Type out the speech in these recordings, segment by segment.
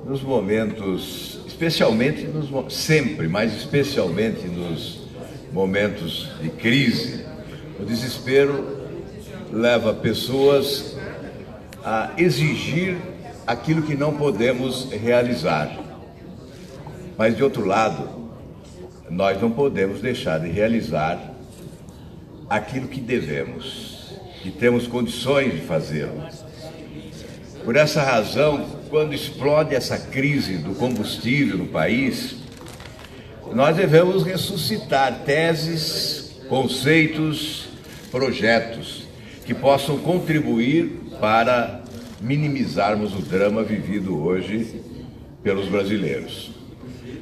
nos momentos, sempre, mas especialmente nos momentos de crise, o desespero leva pessoas a exigir aquilo que não podemos realizar. Mas, de outro lado, nós não podemos deixar de realizar aquilo que devemos, que temos condições de fazê-lo. Por essa razão, quando explode essa crise do combustível no país, nós devemos ressuscitar teses, conceitos, projetos que possam contribuir para minimizarmos o drama vivido hoje pelos brasileiros.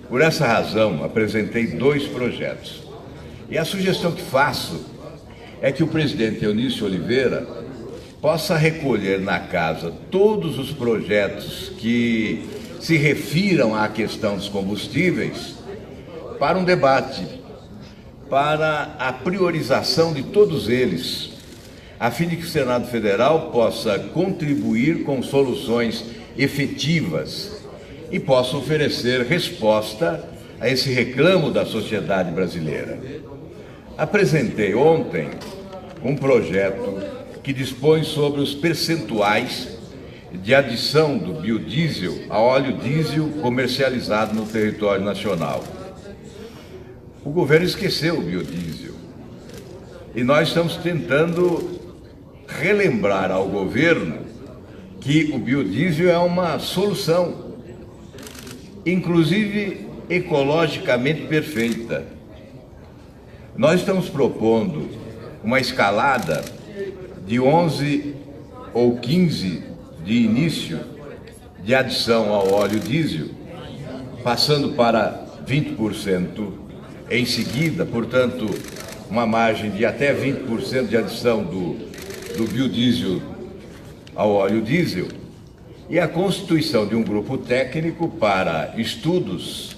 Por essa razão, apresentei 2 projetos. E a sugestão que faço é que o presidente Eunício Oliveira possa recolher na casa todos os projetos que se refiram à questão dos combustíveis para um debate, para a priorização de todos eles, a fim de que o Senado Federal possa contribuir com soluções efetivas e possa oferecer resposta a esse reclamo da sociedade brasileira. Apresentei ontem um projeto que dispõe sobre os percentuais de adição do biodiesel a óleo diesel comercializado no território nacional. O governo esqueceu o biodiesel e nós estamos tentando relembrar ao governo que o biodiesel é uma solução, inclusive ecologicamente perfeita. Nós estamos propondo uma escalada de 11 ou 15 de início de adição ao óleo diesel, passando para 20% em seguida, portanto, uma margem de até 20% de adição do biodiesel ao óleo diesel, e a constituição de um grupo técnico para estudos,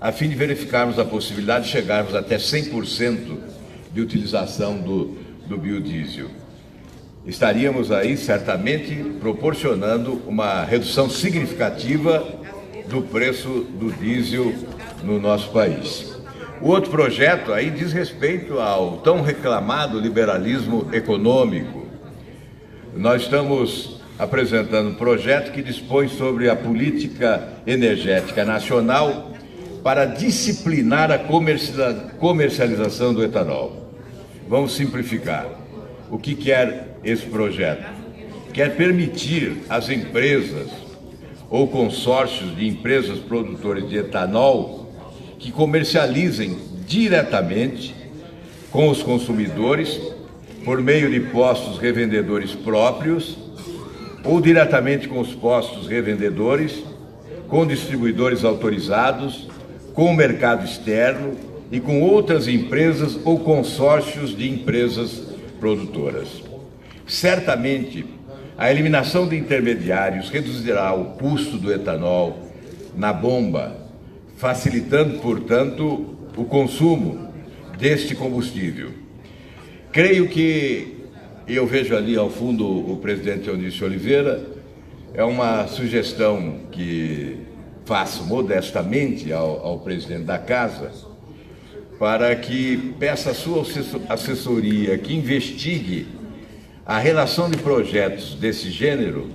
a fim de verificarmos a possibilidade de chegarmos até 100% de utilização do biodiesel. Estaríamos aí, certamente, proporcionando uma redução significativa do preço do diesel no nosso país. O outro projeto aí diz respeito ao tão reclamado liberalismo econômico. Nós estamos apresentando um projeto que dispõe sobre a política energética nacional para disciplinar a comercialização do etanol. Vamos simplificar. O que quer esse projeto? Quer permitir às empresas ou consórcios de empresas produtoras de etanol que comercializem diretamente com os consumidores por meio de postos revendedores próprios ou diretamente com os postos revendedores, com distribuidores autorizados, com o mercado externo e com outras empresas ou consórcios de empresas produtoras. Certamente, a eliminação de intermediários reduzirá o custo do etanol na bomba, facilitando, portanto, o consumo deste combustível. Creio que, eu vejo ali ao fundo o presidente Eunício Oliveira, é uma sugestão que faço modestamente ao presidente da Casa, para que peça a sua assessoria que investigue a relação de projetos desse gênero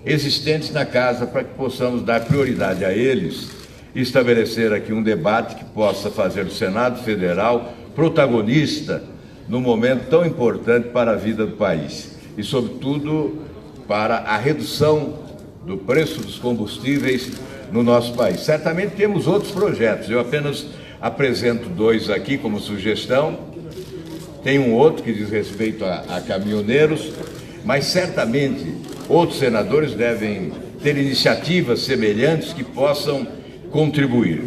existentes na Casa, para que possamos dar prioridade a eles e estabelecer aqui um debate que possa fazer o Senado Federal protagonista num momento tão importante para a vida do país e, sobretudo, para a redução do preço dos combustíveis no nosso país. Certamente temos outros projetos, eu apenas apresento 2 aqui como sugestão, tem um outro que diz respeito a caminhoneiros, mas certamente outros senadores devem ter iniciativas semelhantes que possam contribuir.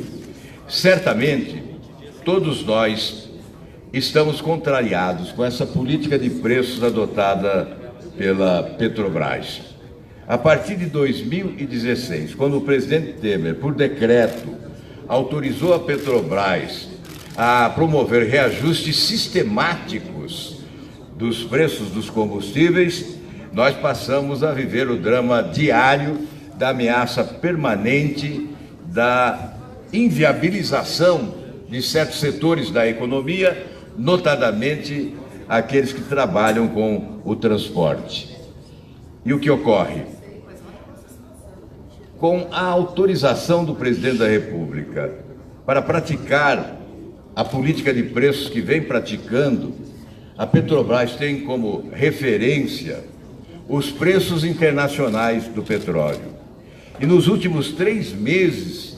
Certamente, todos nós estamos contrariados com essa política de preços adotada pela Petrobras. A partir de 2016, quando o presidente Temer, por decreto, autorizou a Petrobras a promover reajustes sistemáticos dos preços dos combustíveis, nós passamos a viver o drama diário da ameaça permanente da inviabilização de certos setores da economia, notadamente aqueles que trabalham com o transporte. E o que ocorre? Com a autorização do presidente da República para praticar a política de preços que vem praticando, a Petrobras tem como referência os preços internacionais do petróleo. E nos últimos 3 meses,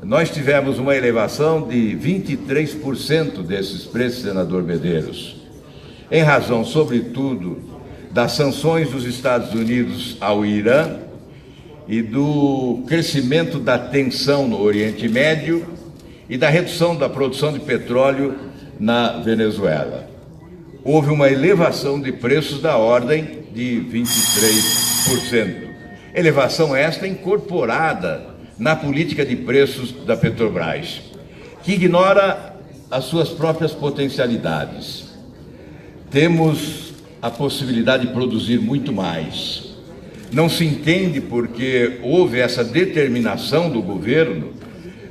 nós tivemos uma elevação de 23% desses preços, senador Medeiros, em razão, sobretudo, das sanções dos Estados Unidos ao Irã e do crescimento da tensão no Oriente Médio e da redução da produção de petróleo na Venezuela. Houve uma elevação de preços da ordem de 23%. Elevação esta incorporada na política de preços da Petrobras, que ignora as suas próprias potencialidades. Temos a possibilidade de produzir muito mais. Não se entende porque houve essa determinação do governo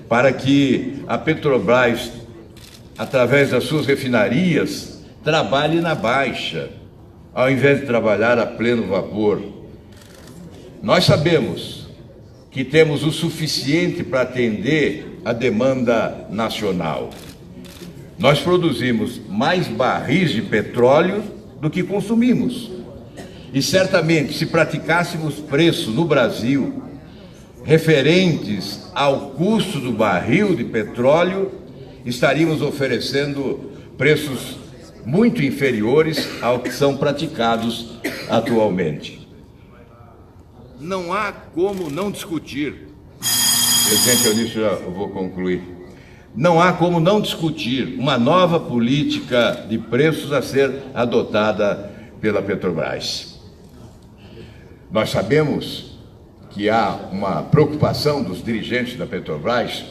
para que a Petrobras, através das suas refinarias, trabalhe na baixa, ao invés de trabalhar a pleno vapor. Nós sabemos que temos o suficiente para atender a demanda nacional. Nós produzimos mais barris de petróleo do que consumimos. E certamente, se praticássemos preço no Brasil referentes ao custo do barril de petróleo, estaríamos oferecendo preços muito inferiores ao que são praticados atualmente. Não há como não discutir, presidente Eunício, eu vou concluir, não há como não discutir uma nova política de preços a ser adotada pela Petrobras. Nós sabemos que há uma preocupação dos dirigentes da Petrobras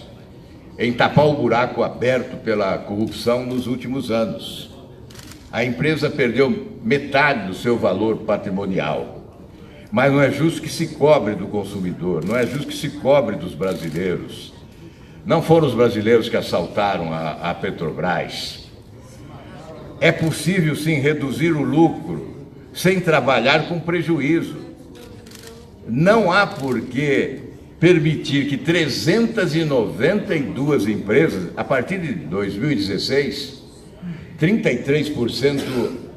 em tapar o buraco aberto pela corrupção nos últimos anos. A empresa perdeu metade do seu valor patrimonial. Mas não é justo que se cobre do consumidor, não é justo que se cobre dos brasileiros. Não foram os brasileiros que assaltaram a Petrobras. É possível, sim, reduzir o lucro sem trabalhar com prejuízo. Não há por que permitir que 392 empresas, a partir de 2016, 33%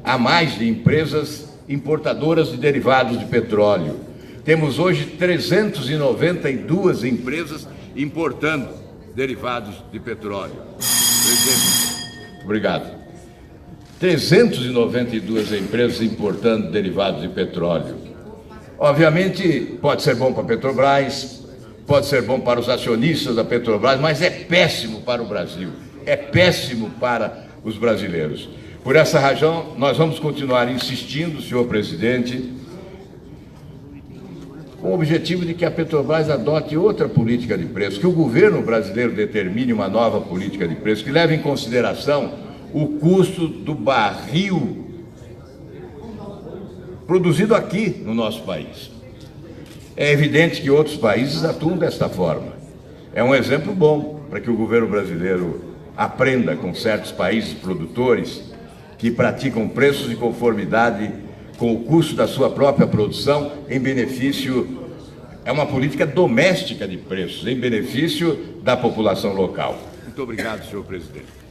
a mais de empresas importadoras de derivados de petróleo. Temos hoje 392 empresas importando derivados de petróleo. Presidente, obrigado. 392 empresas importando derivados de petróleo. Obviamente, pode ser bom para a Petrobras, pode ser bom para os acionistas da Petrobras, mas é péssimo para o Brasil, é péssimo para os brasileiros. Por essa razão, nós vamos continuar insistindo, senhor presidente, com o objetivo de que a Petrobras adote outra política de preço, que o governo brasileiro determine uma nova política de preço, que leve em consideração o custo do barril produzido aqui no nosso país. É evidente que outros países atuam desta forma. É um exemplo bom para que o governo brasileiro aprenda com certos países produtores que praticam preços de conformidade com o custo da sua própria produção em benefício, é uma política doméstica de preços, em benefício da população local. Muito obrigado, senhor presidente.